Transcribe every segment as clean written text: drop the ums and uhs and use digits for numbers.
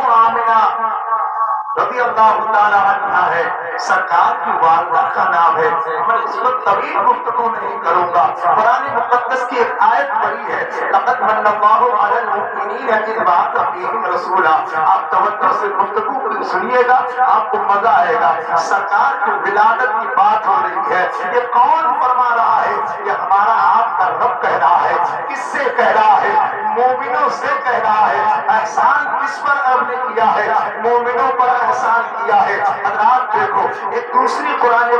وہ آمنہ رضی اللہ تعالیٰ عنہ ہے، سرکار کی والدہ کا نام ہے۔ میں اس وقت طویل گفتگو نہیں کروں گا، قرآن مقدس کی ایک آیت پڑھی ہے، لقد من اللہ علی المؤمنین اذ بعث فیہم رسولا۔ آپ توجہ سے گفتگو سنیے گا، آپ کو مزہ آئے گا۔ سرکار کی ولادت کی بات ہو رہی ہے، یہ کون فرما رہا ہے؟ یہ ہمارا آپ کا رب کہہ رہا ہے۔ کس سے کہہ رہا ہے؟ مومنوں سے کہہ رہا ہے۔ احسان کس پر رب نے کیا ہے؟ مومنوں پر احسان کیا ہے۔ حضرات دیکھو، ایک دوسری قرآن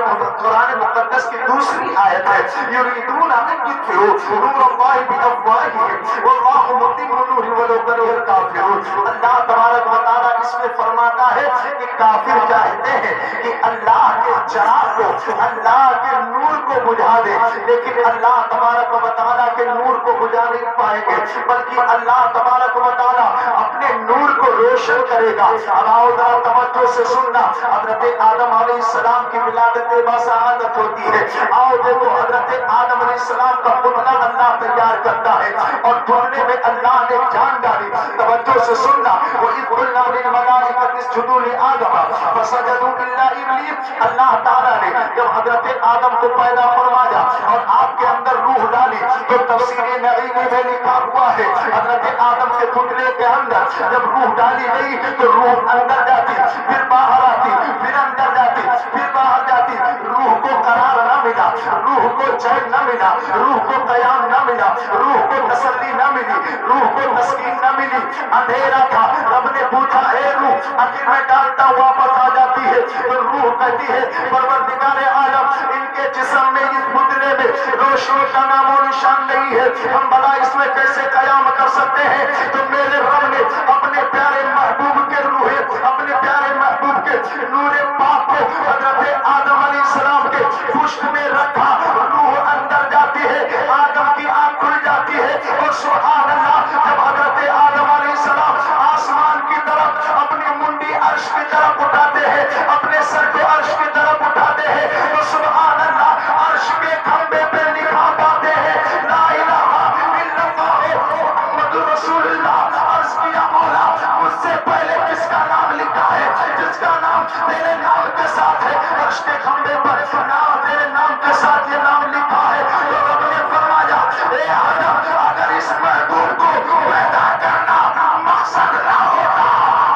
مقدس کی دوسری آیت ہے، یریدون ان یطفئوا نور اللہ بافواہہم واللہ متم نورہ ولو کرہ الکافرون۔ اللہ تبارک و تعالیٰ اس میں فرماتا ہے کہ کافر چاہتے ہیں کہ اللہ کے چراغ کو، اللہ کے نور کو بجھا دے، لیکن اللہ تبارک و تعالیٰ کے نور کو بجھا نہیں پائیں گے، بلکہ اللہ تبارک و تعالیٰ اپنے نور کو روشن کرے گا۔ اب آؤ ذرا توجہ سے سننا، حضرت آدم علیہ السلام کی ولادت بسعادت ہوتی ہے۔ آؤ دیکھو، حضرت آدم علیہ السلام کا پتلا اللہ تیار کرتا ہے اور دھونے میں اللہ نے جان ڈالی۔ توجہ سے سننا، وَإِذْ قُلْنَا لِلْمَلَائِكَةِ اسْجُدُوا لِآدَمَ فَسَجَدُوا إِلَّا إِبْلِيسَ۔ اللہ تعالیٰ نے جب حضرت آدم کو پیدا فرمایا اور آپ کے اندر روح ڈالی تو تفسیر نعیمی میں لکھا ہوا ہے، حضرت آدم کے پتلے کے اندر جب روح ڈالی گئی تو روح اندر جاتی، پھر باہر آتی، پھر اندر جاتی، پھر باہر جاتی۔ روح کو قرار نہ ملا، روح کو چین نہ ملا، روح کو قیام نہ ملا، روح کو تسلی نہ ملی، روح کو تسکین نہ ملی۔ اندھیرا تھا، رب نے پوچھا اے روح آخر میں ڈالتا واپس آ جاتی ہے تو روح کہتی ہے پروردگار عالم، ان کے جسم میں، اس بدلے میں روشنی کا نام و نشان نہیں ہے، ہم بھلا اس میں کیسے قیام کر سکتے ہیں؟ تو میرے رب نے اپنے پیارے محبوب کے روح، اپنے پیارے محبوب کے نور پاک کو حضرت آدم علیہ السلام کے پشت میں رکھا، روح اندر جاتی ہے، آدم کی آنکھ کھل جاتی ہے اور سبحان اللہ جب حضرت آدم علیہ السلام آسمان کی طرف اپنی منڈی عرش کی طرف اٹھاتے ہیں، اپنے سر کو عرش کی طرف اٹھاتے ہیں تو سبحان اللہ عرش کے کھمبے پہ لکھا پاتے ہیں لا الہ الا اللہ محمد رسول اللہ۔ عرض کیا مولا مجھ سے پہلے کس کا نام لکھا ہے؟ جس کا نام تیرے نام کے ساتھ ہے، عرش کے کھمبے پر نام تیرے نام کے ساتھ یہ نام لکھا ہے۔ تو رب نے فرمایا اے آدم اگر اس محبوب کو پیدا کرنا مقصد نہ ہوتا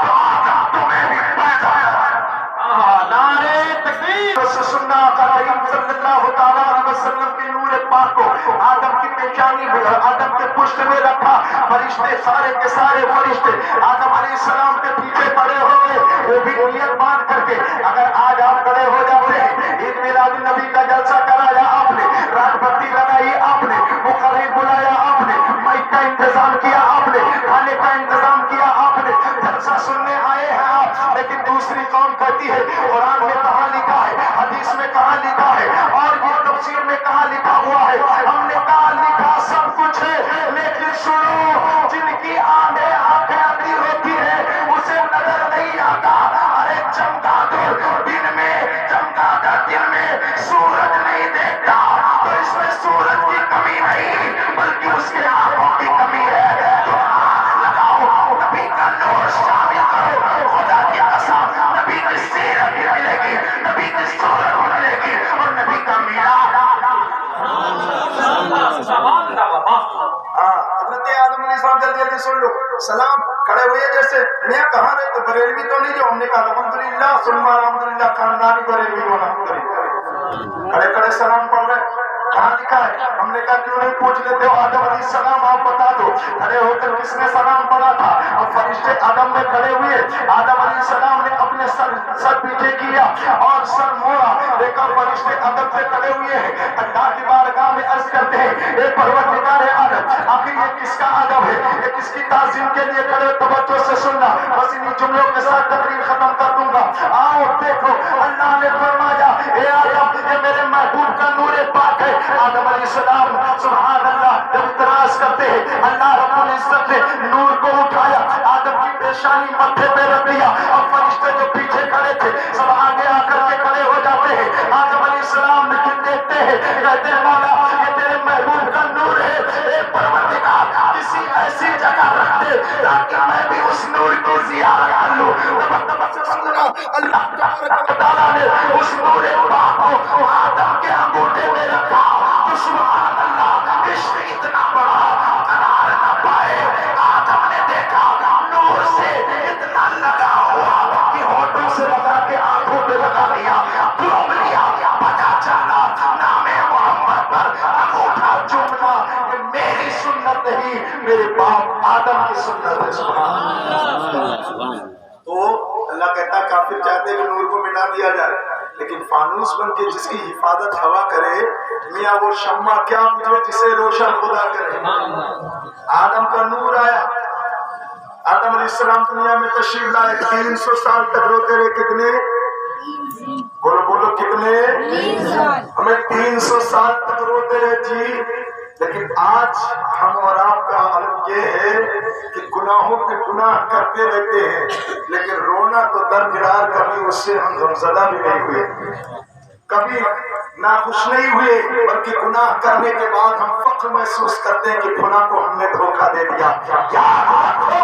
تو آدم تمہیں بھی پیدا نعرے تکبیر سے سننا۔ کریم صلی اللہ تعالیٰ علیہ وسلم کے نور پاک کو آدم کی پیشانی میں، آدم کے پشت میں رکھا۔ فرشتے سارے کے سارے فرشتے آدم علیہ السلام کے پیچھے کھڑے ہو گئے، وہ بھی نیت باندھ کر کے۔ اگر آج آپ کھڑے ہو جاتے ہیں، عید میلاد النبی کا جلسہ کرایا آپ نے، رات بتی لگائی آپ نے، مقرر بلایا آپ نے، مائک کا انتظام کیا آپ نے، کھانے کا انتظام کیا آپ نے، جلسہ سننے آئے ہیں آپ، لیکن دوسری قوم کہتی ہے قرآن میں کہاں لکھا ہے، حدیث میں کہاں لکھا ہے، اور یہ تفسیر میں کہاں لکھا ہوا ہے؟ ہم نے کہا لکھا سب کچھ ہے، لیکن سنو جن کی آنکھیں اندھی ہوتی ہے اسے نظر نہیں آتا۔ ارے چمگادڑ دن میں، چمگادڑ دن میں سورج نہیں دیکھتا تو اس میں سورج کی کمی نہیں بلکہ اس کے آنکھوں کی کمی ہے۔ تو آنکھ لگاؤ، نبی کا نور شامل کرو، خدا کی قسم نبی کی سیرت بھی ملے گی، نبی کی صورت بھی ملے گی اور نبی کا میلاد۔ حضرت آدم علیہ السلام جلدی جلدی سن لو، سلام کھڑے ہوئے جیسے میاں کہاں رہے تو بریلوی تو نہیں جو ہم نے کہا الحمدللہ ثم الحمدللہ خاندانی بریلوی ہونا کھڑے کھڑے سلام پڑھ رہے، کہاں لکھا ہے؟ ہم نے کہا کیوں نہیں پوچھ لیتے ہو آدم علیہ السلام آپ بتا دو، کھڑے ہو کر کس نے سلام پڑھا تھا؟ اب فرشتے آدم میں کھڑے ہوئے، آدم علیہ السلام نے اپنے سر پیچھے کیا اور سر موڑا، دیکھا فرشتے ادب سے کھڑے ہوئے ہیں، اللہ کی بارگاہ میں عرض کرتے ہیں اے پروردگار عالم آخر یہ کس کا ادب ہے، یہ کس کی تعظیم کے لیے کھڑے؟ توجہ سے سننا، بس انہی جملوں کے ساتھ تقریر ختم کر دوں گا۔ آؤ دیکھو اللہ نے فرمایا اے آدم یہ میرے محبوب کا نور پاک ہے۔ آدم علیہ السلام سبحان اللہ جب اعتراض کرتے ہیں، اللہ رب العزت نے نور کو اٹھایا، آدم کی پیشانی متھے پہ رکھ دیا، اور فرشتے جو پیچھے کھڑے تھے سب آگے آ کر کے کھڑے ہو جاتے ہیں۔ آدم علیہ السلام لیکن دیکھتے ہیں، کہتے ہیں مولا یہ تیرے محبوب کا نور ہے، اے پروردگار کسی ایسی جگہ رکھ دے تاکہ میں بھی اس نور کو زیارت اللہ تبارک و تعالیٰ نے اس نور پاک کو آدم کے انگوٹھے میں رکھا تو سبحان اللہ عشق اتنا بڑا قرار نہ پائے. آدم نے دیکھا نور سے اتنا لگا ہوا کہ ہونٹوں سے لگا کے آنکھوں پہ لگا لیا, گھوم لیا, پتا چلا نام محمد پر انگوٹھا چومنا یہ میری سنت نہیں, میرے باپ آدم کی سنت ہے. سبحان. تو اللہ کہتا ہے کافر چاہتے ہیں کہ نور کو مٹا دیا جائے, لیکن فانوس بن کے جس کی حفاظت ہوا کرے, میاں وہ شمع کیا مجھے جسے روشن خدا کرے. آدم کا نور آیا, آدم علیہ السلام دنیا میں تشریف لائے, 300 سال تک روتے رہے. کتنے؟ بولو بولو کتنے؟ ہمیں 300 سال تک روتے رہے جی. لیکن آج ہم اور آپ کا حال یہ ہے کہ گناہوں پہ گناہ کرتے رہتے ہیں, لیکن رونا تو درکنار, کبھی اس سے ہم غمزدہ بھی نہیں ہوئے, کبھی ناخوش نہیں ہوئے, بلکہ گناہ کرنے کے بعد ہم فخر محسوس کرتے ہیں کہ فلاں کو ہم نے دھوکہ دے دیا. یاد رکھو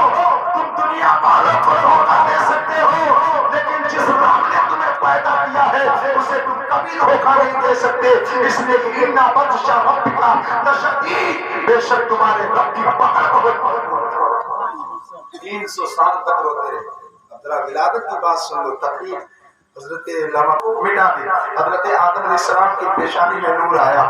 تم دنیا والوں کو دھوکہ دے سکتے ہو, لیکن جس رب نے تمہیں پیدا کیا ہے اسے تم کبھی دھوکہ نہیں دے سکتے. اس لیے کہ اِنَّ بَطْشَ رَبِّكَ لَشَدِيدٌ, بے شک تمہارے رب کی پکڑ بہت. 300 سال تک روتے رہے. اب ذرا ولادت کی بات سن لو. تقریر حضرت علامہ مٹا دی. حضرت آدم علیہ السلام کی پیشانی میں نور آیا,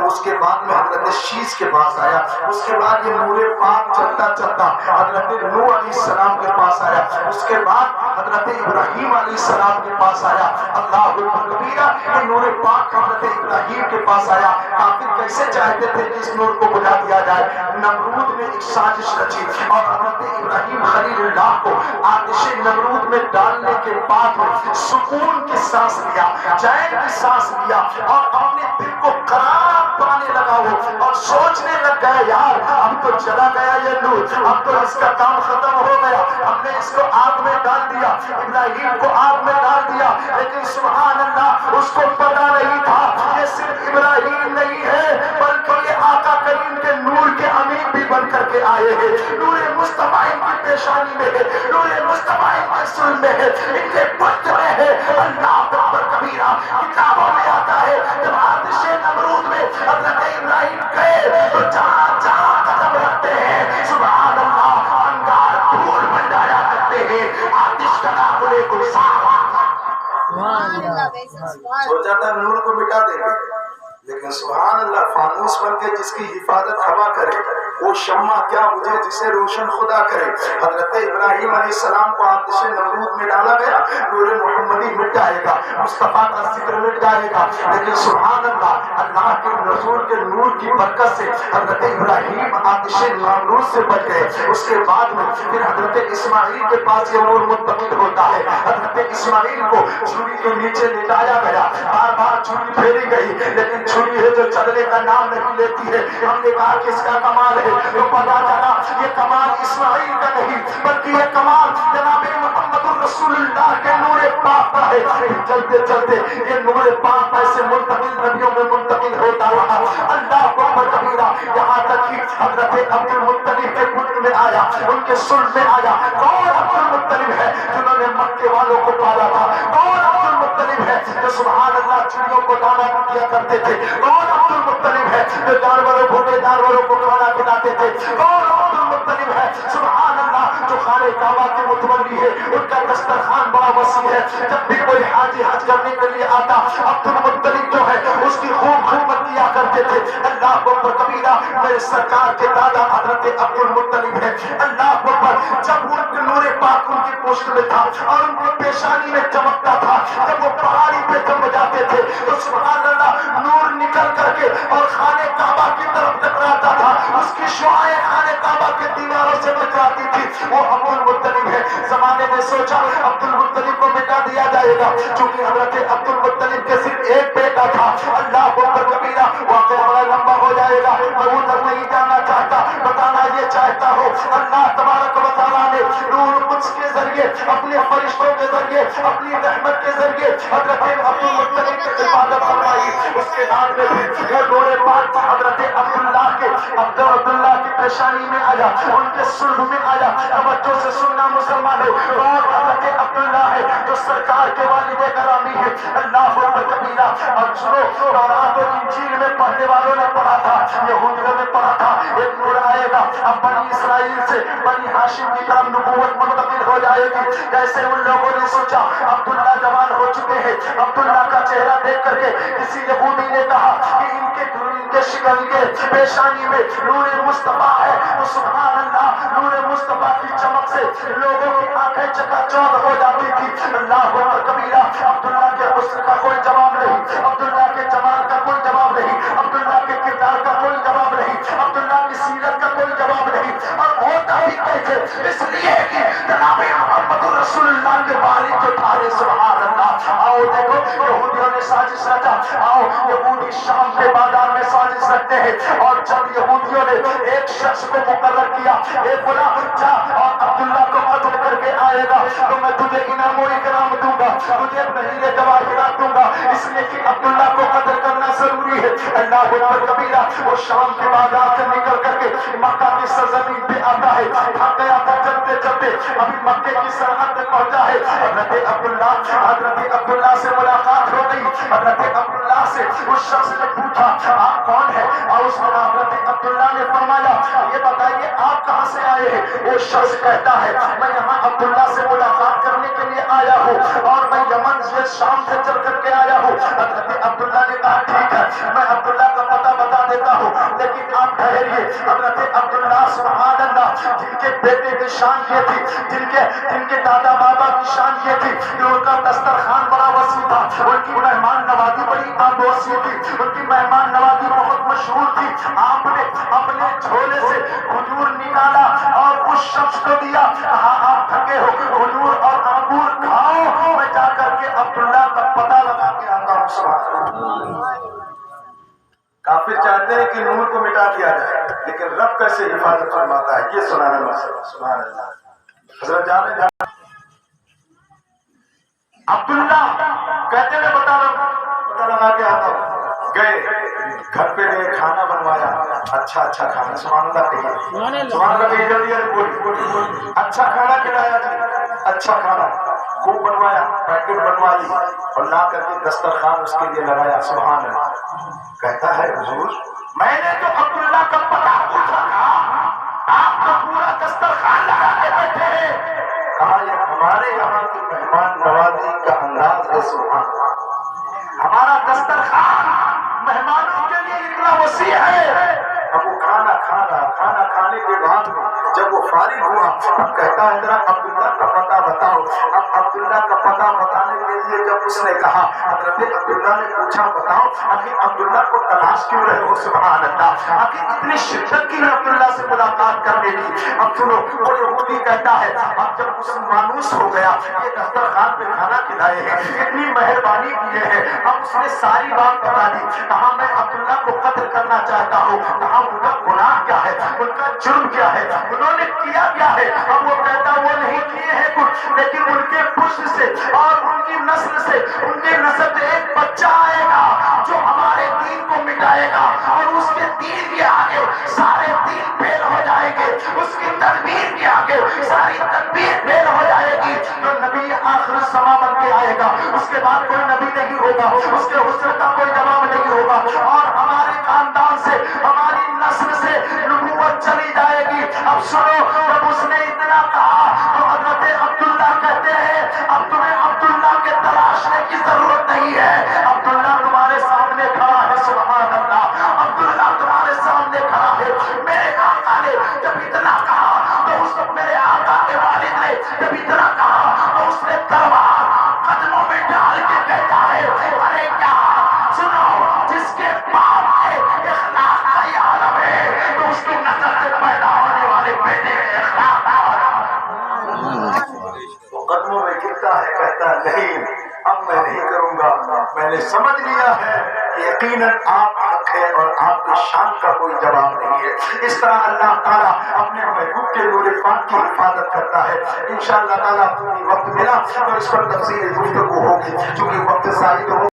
اس کے بعد میں حضرت شیش کے پاس آیا, اس کے بعد یہ نور پاک چلتا چلتا حضرت نوح علیہ السلام کے پاس آیا, اس کے بعد حضرت ابراہیم علیہ السلام کے پاس آیا. اللہ اکبر کبیرہ, یہ نور پاک حضرت ابراہیم کے پاس آیا. کافر کیسے چاہتے تھے کہ اس نور کو بجھا دیا جائے. نمرود نے ایک سازش رچی اور حضرت ابراہیم خلیل اللہ کو آتش نمرود میں ڈالنے کے بعد سکون کی سانس لیا, چین کی سانس لیا, اور اپنے دل کو قرار پانے لگا وہ, اور سوچنے لگ گیا یار اب تو چلا گیا یہ نور, اب تو اس کا کام ختم ہو گیا, ہم نے اس کو آگ میں ڈال دیا, ابراہیم کو آگ میں ڈال دیا. لیکن سبحان اللہ اس کو پتا نہیں تھا یہ صرف ابراہیم نہیں ہے بلکہ یہ آقا کریم کے نور کے امین بھی بن کر کے آئے ہیں. نور مصطفیٰ ان کی پیشانی میں ہے, نور مصطفیٰ ان کے سر میں ہے, ان کے پشت میں ہے. اللہ اکبر کبیرہ, کتابوں میں آتا ہے جب آتش نمرود میں حضرت ابراہیم گئے تو جہاں جہاں قدم رکھتے ہیں سبحان اللہ انگار دھول بن جایا کرتے ہیں. آتش کا نام بولے کوئی سارا سوچا تھا نور کو مٹا دیں گے, لیکن سبحان اللہ فانوس بن کے جس کی حفاظت ہوا کرے وہ شمع کیا مجھے جسے روشن خدا کرے. حضرت ابراہیم علیہ السلام کو آتش نمرود میں ڈالا گیا, نور محمدی مٹ جائے گا, مصطفیٰ کا ذکر مٹ جائے گا, لیکن سبحان اللہ اللہ کے رسول کے نور کی برکت سے حضرت ابراہیم آتش نمرود سے بچ گئے. اس کے بعد میں پھر حضرت اسماعیل کے پاس یہ نور منتقل ہوتا ہے. حضرت اسماعیل کو چھری کے نیچے لٹایا گیا, بار بار چھری پھیری گئی, لیکن چھری ہے جو چلنے کا نام نہیں لیتی ہے. ہم نے کہا کس کا کمال ہے, تو پتا چلا یہ کمال اسماعیل کا نہیں بلکہ یہ کمال جناب محمد رسول اللہ کے نور پاک کا ہے. چلتے چلتے یہ نور پاک ایسے منتقل نبیوں میں منتقل ہوتا رہا. اللہ اکبر کبیرہ, یہاں تک کہ حضرت عبد المطلب کے ملک میں آیا, ان کے سلب میں آیا. کون عبد المطلب ہے جنہوں نے مکے والوں کو پالا تھا؟ کون عبد المطلب ہے جو سبحان اللہ چڑیوں کو دانا دیا کرتے تھے؟ کون عبد المطلب ہے جو جانوروں بھوکے جانوروں کو کھانا کھلاتے تھے؟ کون عبد المطلب ہے سبحان اللہ جو خانہ کعبہ کے متولی ہے, ان کا دسترخوان بڑا وسیع ہے. جب بھی کوئی حاجی حج کرنے کے لیے آتا عبد المطلب جو ہے اس کی خوب خدمت کیا کرتے تھے. اللہ اکبر کبیرہ, میرے سرکار کے دادا حضرت عبد المطلب ہے. اللہ اکبر, جب ان کے نور پاک ان کی پوشت میں تھا اور ان کی پیشانی میں چمکتا تھا, جب وہ پہاڑی پہ جم جاتے تھے تو سبحان اللہ نور نکل کر کے اور خانہ کعبہ کی طرف ٹکراتا تھا, اس کی شعاعیں خانہ کعبہ کے دیواروں سے ٹکراتی تھی. وہ عبد المطلب ہے. زمانے نے سوچا عبد المطلب کو مٹا دیا جائے گا, چونکہ حضرت عبد المطلب کے صرف ایک بیٹا تھا. اللہ اکبر کبیرہ, واقعہ بڑا لمبا ہو جائے گا, میں ادھر نہیں جانا چاہتا, بتانا یہ چاہتا ہوں اللہ تبارک و تعالیٰ نے نور قدس کے ذریعے, اپنے فرشتوں کے ذریعے, اپنی رحمت کے ذریعے حضرت عبد المطلب کی حفاظت فرمائی. اس کے بعد میں بھی وہ نور پاک حضرت عبداللہ کی پیشانی میں آیا, ان کے سلب میں آیا. توجہ سے سننا مسلمان ہے, اور حضرت عبداللہ ہے جو سرکار کے والد گرامی ہے، اللہ اکبر کبیرہ۔ اور سنو، تورات اور انجیل میں پڑھنے والوں نے پڑھا تھا، یہودیوں نے پڑھا تھا، ایک نور آئے گا، اب بنی اسرائیل سے بنی ہاشم کی طرف نبوت منتقل ہو جائے گی۔ جیسے ان لوگوں نے سوچا عبداللہ جوان ہو چکے ہیں، عبداللہ کا چہرہ دیکھ کر کے کسی یہودی نے کہا کہ ان کے شکل کے پیشانی میں نور مصطفیٰ ہے، تو سبحان اللہ، نور مصطفیٰ کی چمک سے لوگوں کی آنکھیں چکا چوندھ ہو جاتی تھی۔ اللہ اکبر کبیرہ۔ عبداللہ کے حسن کا کوئی جواب نہیں، عبداللہ کے جمال کا کوئی جواب نہیں، عبداللہ کے کردار کا کوئی جواب نہیں، عبداللہ کی سیرت کا کوئی جواب نہیں، اور ہوتا بھی کیسے؟ اس لیے کہ جناب محمد رسول اللہ کے والد جو تھے، سبحان اللہ۔ آؤ دیکھو، یہودیوں نے سازش رچا، آؤ یہودی شام کے بازار میں سازش رکھتے ہیں، اور جب یہودیوں نے ایک شخص کو مقرر کیا، اے فلاں جا اور عبداللہ کو قتل کر کے آئے گا تو میں تجھے انعام و اکرام دوں گا، تجھے بہیرے جواہرات دوں گا، اس لیے کہ عبداللہ کو قتل کرنا ضروری ہے۔ اللہ اکبر کبیرہ۔ وہ شام کے بازار سے نکل کر کے مکہ کی سرزمین پہ آتا ہے، تھک گیا تھا چلتے چلتے، ابھی مکے کی سرحد پہ پہنچا ہے۔ حضرت عبداللہ سے ملاقات ہو گئی۔ حضرت عبداللہ سے اس شخص نے پوچھا آپ کون ہیں، اور اس میں حضرت عبداللہ نے فرمایا یہ بتائیے آپ کہاں سے آئے ہیں؟ وہ شخص کہتا ہے میں یہاں عبداللہ سے ملاقات کرنے کے لیے آیا ہوں، اور میں یمن سے شام سے چل کر کے آیا ہوں۔ حضرت عبداللہ نے کہا ٹھیک ہے، میں عبداللہ کا پتہ بتا دیتا ہوں، لیکن آپ ٹھہریے۔ حضرت عبداللہ سبحان اللہ، جن کے بیٹے کی شان یہ تھی، جن کے دادا بابا کی شان یہ تھی کہ ان کا دسترخوان بڑا وسیع تھا، ان کی مہمان نوازی بڑی وسیع تھی، ان کی مہمان نوازی بہت مشہور تھی۔ آپ نے اپنے جھولے سے کھجور نکالا اور اس شخص کو دیا، کہا آپ تھکے ہو، کھجور اور انگور کھاؤ، میں جا کر کے عبداللہ کا پتہ لگا کے آتا ہوں۔ سبحان اللہ۔ کافر چاہتے ہیں کہ نور کو مٹا دیا جائے، لیکن رب کیسے حفاظت فرماتا ہے یہ سنانا مسئلہ۔ سبحان اللہ۔ حضرت جانے عبداللہ کہتے ہیں بتا لگا کے آتا ہوں، گئے گھر پہ گئے، کھانا بنوایا، اچھا کھانا، سبحان اللہ کہیے، سبحان اللہ کہیے جلدی بولی، اچھا کھانا کھلایا جی، اچھا کھانا خوب بنوایا، پیکٹ بنوائی اور لا کر کے دسترخوان اس کے لیے لگایا۔ سبحان اللہ۔ کہتا ہے حضور میں نے تو عبداللہ کا پتہ پوچھا تھا، آپ تو پورا دسترخوان لگا کے بیٹھے ہیں۔ کہا یہ ہمارے یہاں کی مہمان نوازی کا انداز ہے۔ سبحان اللہ۔ ہمارا دسترخوان مہمانوں کے لیے اتنا وسیع ہے۔ اب وہ کھانا کھانے کے بعد جب وہ فارغ ہوا، اب کہتا ہے ذرا عبداللہ کا پتہ بتاؤ۔ اب عبداللہ کا پتہ بتانے کے لیے جب اس نے کہا، حضرت عبداللہ نے پوچھا بتاؤ آخر عبداللہ کو تلاش کیوں رہے ہو؟ سبحان اللہ۔ آخر اتنی شدت کی عبداللہ سے ملاقات کرنے کی۔ اب سنو، وہ یہودی کہتا ہے اب جب اس مانوس ہو گیا، یہ دسترخوان پہ کھانا کھلائے ہیں، اتنی مہربانی کیے ہیں، اب اس نے ساری بات بتا دی۔ کہا میں عبداللہ کو قتل کرنا چاہتا ہوں۔ کہا ان کا گناہ کیا ہے، ان کا جرم کیا ہے، انہوں نے کیا کیا ہے؟ اب وہ کہتا وہ نہیں کیے ہیں کچھ، لیکن ان کے پشت سے اور ان کی نسل سے، ان کے نسل سے ایک بچہ آئے گا جو ہمارے دین کو مٹائے گا، اور اس کے دین کے آگے سارے دین فیل ہو جائیں گے، اس کی تدبیر کے آگے ساری تدبیر فیل ہو جائے گی۔ جو نبی آخر الزماں بن کے آئے گا، اس کے بعد کوئی نبی نہیں ہوگا، اس کے حسن کا کوئی جواب نہیں ہوگا، اور ہمارے خاندان سے، ہماری نسل سے نبوت چلی جائے گی۔ اب سنو، جب اس نے اتنا کہا تو حضرت عبداللہ کہتے ہیں اب تمہیں عبداللہ کے تلاشنے کی ضرورت نہیں ہے، عبداللہ تمہارے سامنے کھڑا ہے۔ سبحان اللہ۔ عبداللہ تمہارے سامنے کھڑا ہے۔ میرے آقا نے جب اتنا کہا تو اس وقت میرے آقا کے والد نے جب اتنا کہا تو اس نے تلوار قدموں میں ڈال کے کہتا ہے ارے کیا سنو، جس کے باپ کے اخلاق کا یہ عالم ہے تو اس کی نسل سے پیدا ہونے والے بیٹے میں اخلاق کا وہ قدموں میں گرتا ہے، کہتا نہیں اب میں نہیں کروں گا، میں نے سمجھ لیا ہے کہ یقیناً آپ حق ہے اور آپ کی شان کا کوئی جواب نہیں ہے۔ اس طرح اللہ تعالیٰ اپنے محبوب کے نور پاک کی حفاظت کرتا ہے۔ انشاءاللہ تعالیٰ وقت ملا تو اس پر تفصیل گفتگو ہوگی، چونکہ وقت زائد ہو